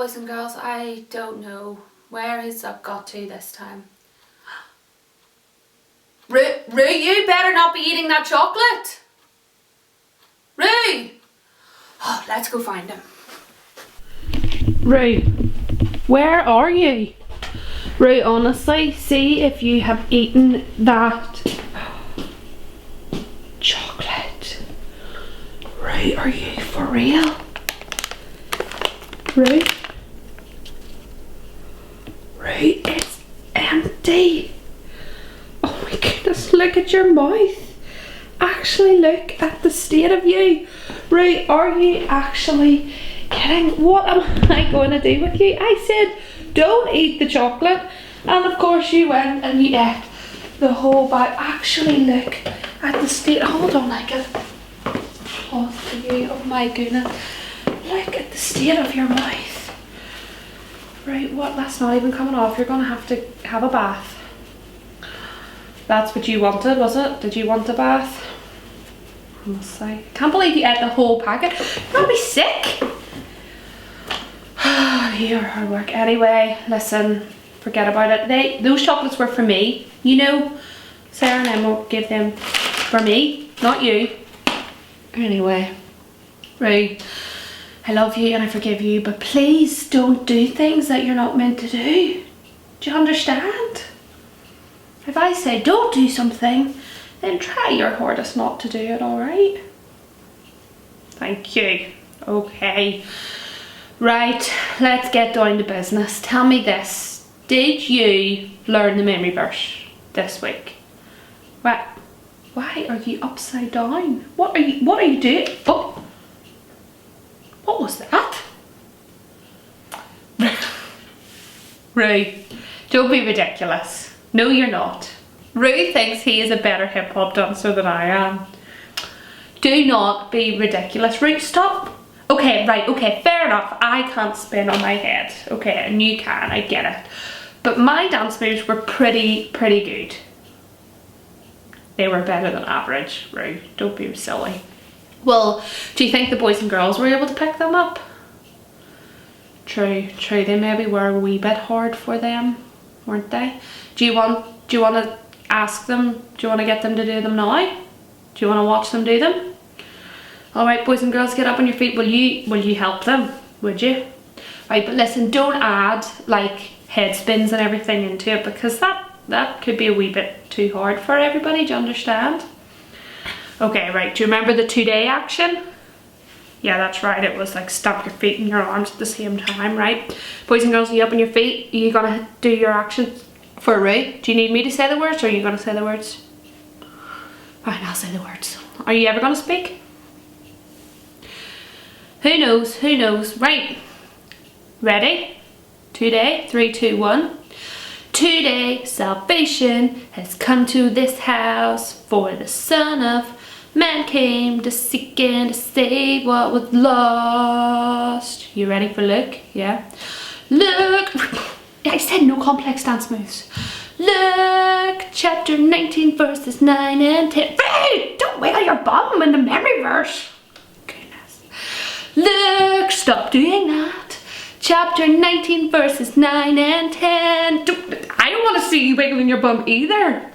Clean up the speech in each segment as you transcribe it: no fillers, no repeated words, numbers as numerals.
boys and girls, I don't know where he's got to this time. Roo, you better not be eating that chocolate. Roo! Oh, let's go find him. Roo, where are you? Roo, honestly, see if you have eaten that chocolate. Roo, are you for real? Roo? Roo, it's empty. Oh my goodness, look at your mouth. Actually, look at the state of you. Roo, are you actually kidding? What am I going to do with you? I said don't eat the chocolate, and of course you went and you ate the whole bag. Actually, look at the state. Hold on, I get pause for you. Oh my goodness, look at the state of your mouth. Right, what? That's not even coming off. You're gonna have to have a bath. That's what you wanted, was it? Did you want a bath? Honestly, can't believe you ate the whole packet. You're gonna be sick. You're hard work. Anyway, listen, forget about it. Those chocolates were for me. You know, Sarah and Emma give them for me, not you. Anyway, right, I love you and I forgive you, but please don't do things that you're not meant to do. Do you understand? If I say don't do something, then try your hardest not to do it, alright? Thank you. Okay. Right, let's get down to business. Tell me this. Did you learn the memory verse this week? What? Why are you upside down? What are you doing? Oh. What was that? Roo, don't be ridiculous. No, you're not. Roo thinks he is a better hip hop dancer than I am. Do not be ridiculous. Roo, stop. Okay, right, okay, fair enough. I can't spin on my head. Okay, and you can, I get it. But my dance moves were pretty good. They were better than average, Roo. Don't be silly. Well, do you think the boys and girls were able to pick them up? True. They maybe were a wee bit hard for them, weren't they? Do you want to ask them? Do you want to get them to do them now? Do you want to watch them do them? All right, boys and girls, get up on your feet. Will you help them? Would you? Right, but listen, don't add like head spins and everything into it, because that could be a wee bit too hard for everybody. Do you understand? Okay, right. Do you remember the 2-day action? Yeah, that's right. It was like stamp your feet and your arms at the same time, right? Boys and girls, are you up on your feet? Are you gonna do your action for Roo? Do you need me to say the words, or are you gonna say the words? Fine, I'll say the words. Are you ever gonna speak? Who knows? Who knows? Right. Ready? 2-day. 3, 2, 1. 2-day salvation has come to this house, for the Son of Man came to seek and to save what was lost. You ready for look? Yeah. Look. I said no complex dance moves. Look, chapter 19, verses 9 and 10. Hey, don't wiggle your bum in the memory verse. Goodness. Look, stop doing that. Chapter 19, verses 9 and 10. I don't want to see you wiggling your bum either.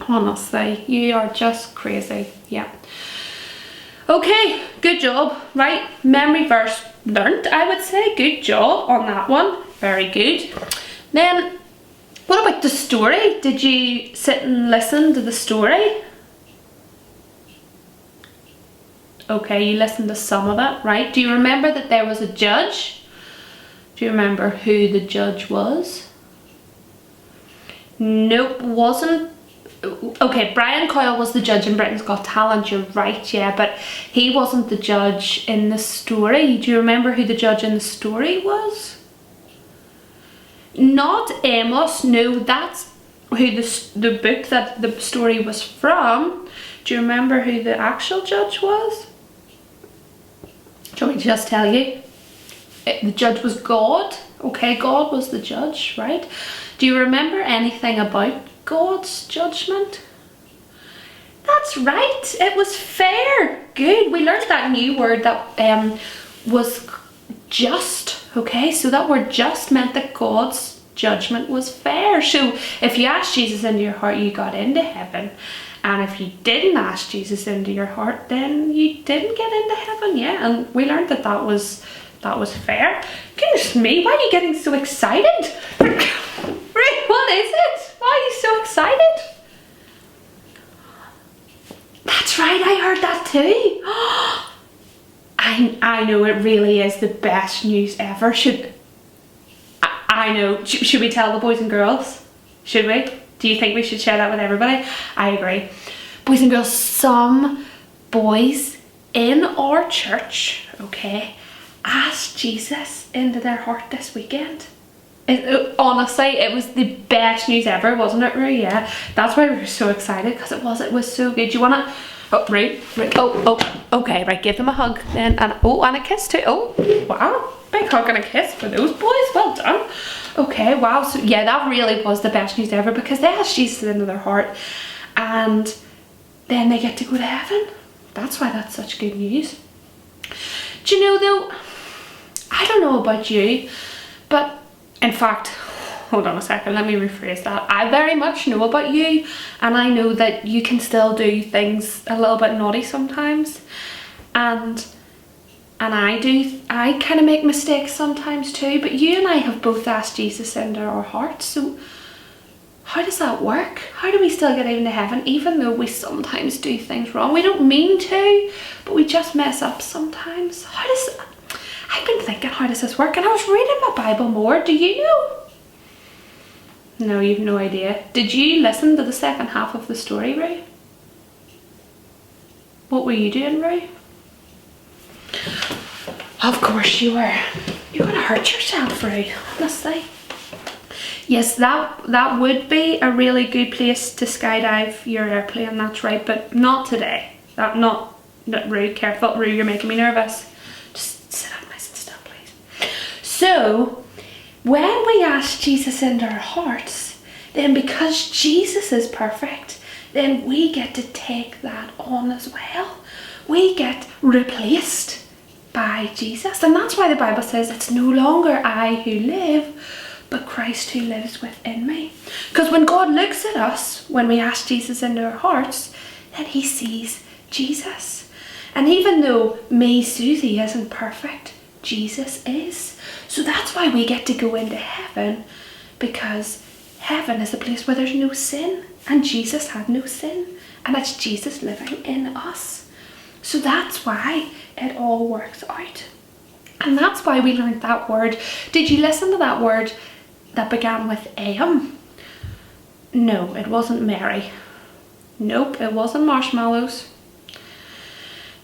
Honestly, you are just crazy. Yeah. Okay, good job. Right, memory verse learnt, I would say. Good job on that one. Very good. Then, what about the story? Did you sit and listen to the story? Okay, you listened to some of it, right? Do you remember that there was a judge? Do you remember who the judge was? Nope, wasn't. Okay, Brian Coyle was the judge in Britain's Got Talent, you're right, yeah, but he wasn't the judge in the story. Do you remember who the judge in the story was? Not Amos, no, that's who the book that the story was from. Do you remember who the actual judge was? Do you want me to just tell you? The judge was God. Okay, God was the judge, right? Do you remember anything about God's judgment? That's right, it was fair. Good, we learned that new word that was just. Okay, so that word just meant that God's judgment was fair. So if you asked Jesus into your heart, you got into heaven. And if you didn't ask Jesus into your heart, then you didn't get into heaven. Yeah, and we learned that that was fair. Goodness me, why are you getting so excited? Ray, what is it? Why are you so excited? That's right, I heard that too. I know, it really is the best news ever. I know. Should we tell the boys and girls? Should we? Do you think we should share that with everybody? I agree. Boys and girls, some boys in our church, okay, asked Jesus into their heart this weekend. Honestly, it was the best news ever, wasn't it, Rue? Yeah, that's why we were so excited, because it was so good. Do you want to... Oh, Rue. Okay, right, give them a hug then, and a kiss too. Oh, wow, big hug and a kiss for those boys, well done. Okay, wow, so yeah, that really was the best news ever, because they asked Jesus into their heart, and then they get to go to heaven. That's why that's such good news. Do you know though, I don't know about you, but in fact, hold on a second, let me rephrase that. I very much know about you, and I know that you can still do things a little bit naughty sometimes, and I kind of make mistakes sometimes too, but you and I have both asked Jesus into our hearts, so how does that work? How do we still get into heaven even though we sometimes do things wrong? We don't mean to, but we just mess up sometimes. I've been thinking, how does this work? And I was reading my Bible more. Do you know? No, you've no idea. Did you listen to the second half of the story, Ray? What were you doing, Ray? Of course you were. You're gonna hurt yourself, Ray, honestly. Yes, that would be a really good place to skydive your airplane, that's right, but not today. Not Rue, careful, Rue, you're making me nervous. Just sit up nice and still, please. So, when we ask Jesus into our hearts, then because Jesus is perfect, then we get to take that on as well. We get replaced by Jesus. And that's why the Bible says it's no longer I who live, but Christ who lives within me. Because when God looks at us, when we ask Jesus into our hearts, then he sees Jesus. And even though me, Susie, isn't perfect, Jesus is. So that's why we get to go into heaven, because heaven is a place where there's no sin, and Jesus had no sin, and it's Jesus living in us. So that's why it all works out. And that's why we learned that word. Did you listen to that word that began with AM? No, it wasn't Mary. Nope, it wasn't marshmallows.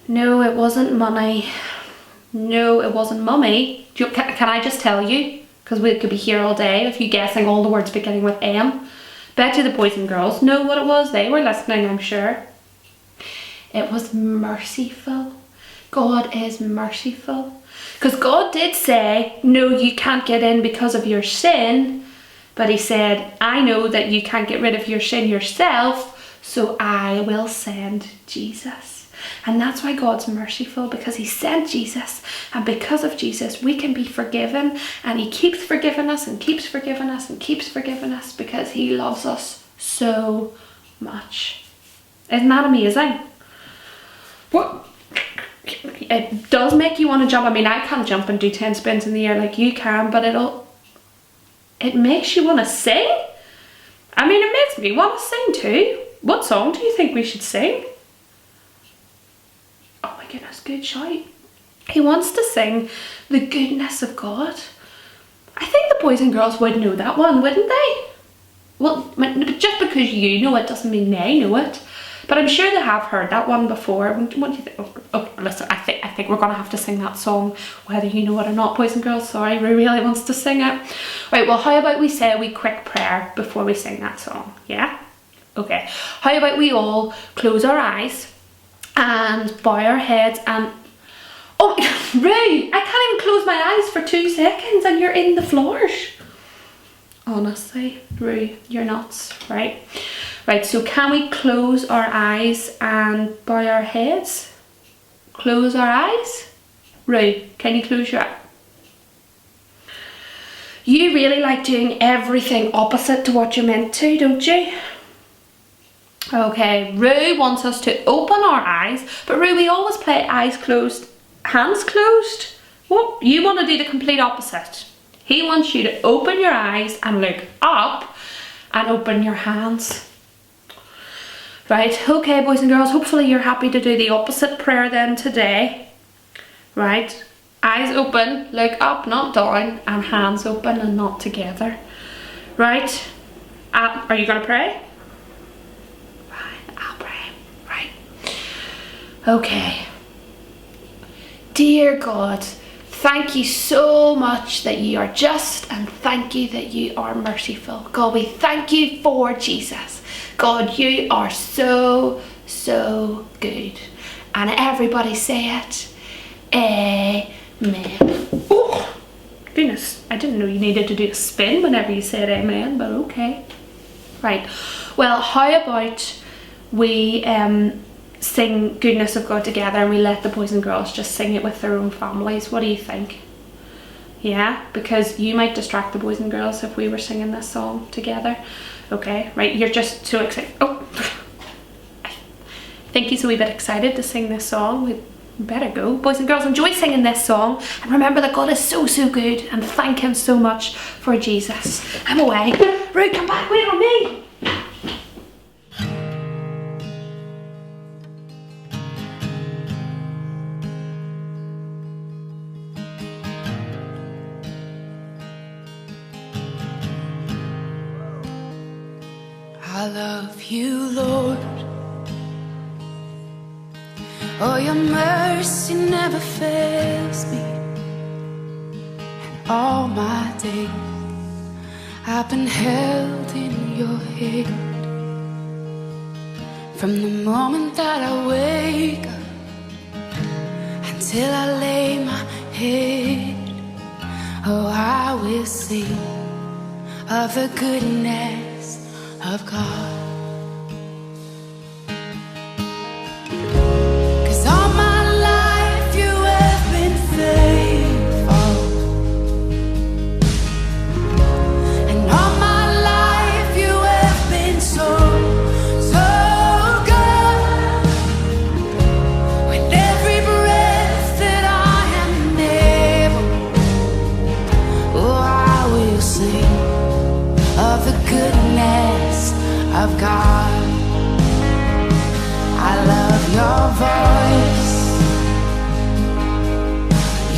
No, it wasn't money. No, it wasn't mummy. Can I just tell you? Because we could be here all day if you guessing all the words beginning with M. Bet you the boys and girls know what it was. They were listening, I'm sure. It was merciful. God is merciful. Because God did say, no, you can't get in because of your sin. But he said, I know that you can't get rid of your sin yourself, so I will send Jesus. And that's why God's merciful, because he sent Jesus. And because of Jesus, we can be forgiven. And he keeps forgiving us and keeps forgiving us and keeps forgiving us, because he loves us so much. Isn't that amazing? What? It does make you want to jump. I mean, I can't jump and do 10 spins in the air like you can, but it makes you want to sing. I mean, it makes me want to sing too. What song do you think we should sing? Oh my goodness, good shout. He wants to sing the goodness of God. I think the boys and girls would know that one, wouldn't they? Well, just because you know it doesn't mean they know it. But I'm sure they have heard that one before. What do you think? Oh, listen, I think we're going to have to sing that song, whether you know it or not, boys and girls. Sorry, Rue really wants to sing it. Right, well, how about we say a wee quick prayer before we sing that song, yeah? Okay, how about we all close our eyes and bow our heads and... Oh, Rue, I can't even close my eyes for 2 seconds and you're in the floors. Honestly, Rue, you're nuts, right? Right, so can we close our eyes and bow our heads? Close our eyes? Rue, can you close your eyes? You really like doing everything opposite to what you're meant to, don't you? Okay, Rue wants us to open our eyes, but Rue, we always play eyes closed, hands closed. What? You want to do the complete opposite. He wants you to open your eyes and look up and open your hands. Right, okay, boys and girls, hopefully you're happy to do the opposite prayer then today. Right, eyes open, look up, not down, and hands open and not together. Right, are you going to pray? Right, I'll pray. Right. Okay. Dear God, thank you so much that you are just, and thank you that you are merciful. God, we thank you for Jesus. God, you are so, so good. And everybody say it. Amen. Oh, goodness, I didn't know you needed to do a spin whenever you said amen, but okay. Right, well, how about we sing Goodness of God together, and we let the boys and girls just sing it with their own families? What do you think? Yeah, because you might distract the boys and girls if we were singing this song together. Okay, right, you're just so excited. Oh, I think he's a wee bit excited to sing this song. We better go. Boys and girls, enjoy singing this song, and remember that God is so, so good, and thank him so much for Jesus. I'm away. Ruth, come back, wait on me. I love you, Lord. Oh, your mercy never fails me. And all my days I've been held in your hand. From the moment that I wake up until I lay my head, oh, I will sing of the goodness of God. 'Cause all my life you have been faithful, and all my life you have been so, so good. With every breath that I am able, oh, I will sing of the goodness of God. I love your voice.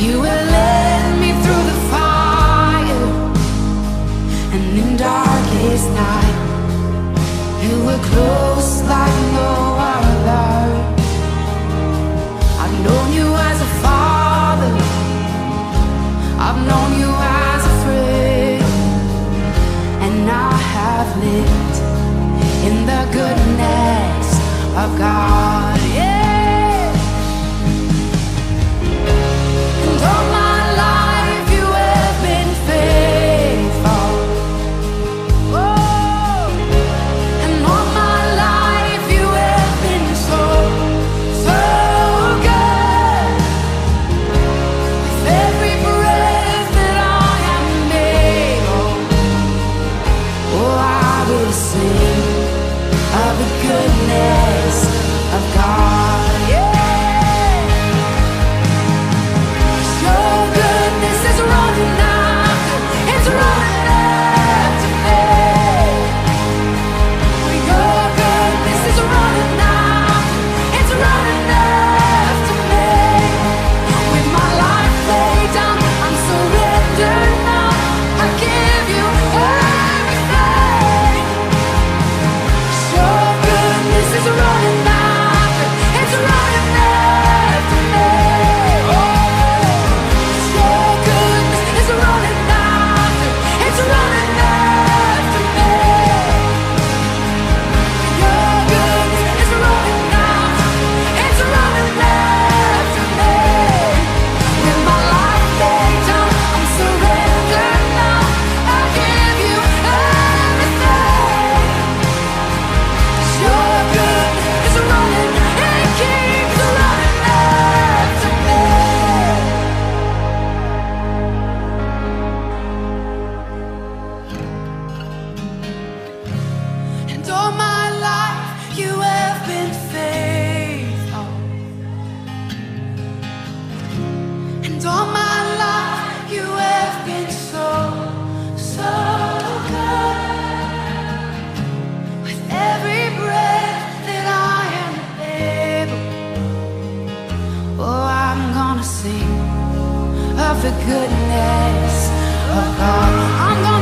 You will lead me through the fire, and in darkest night you were close like no other. I've known you as a father, I've known you as a friend, and I have lived in the goodness of God, yeah. And all my life you have been faithful. Oh, and all my life the goodness of God. I'm gonna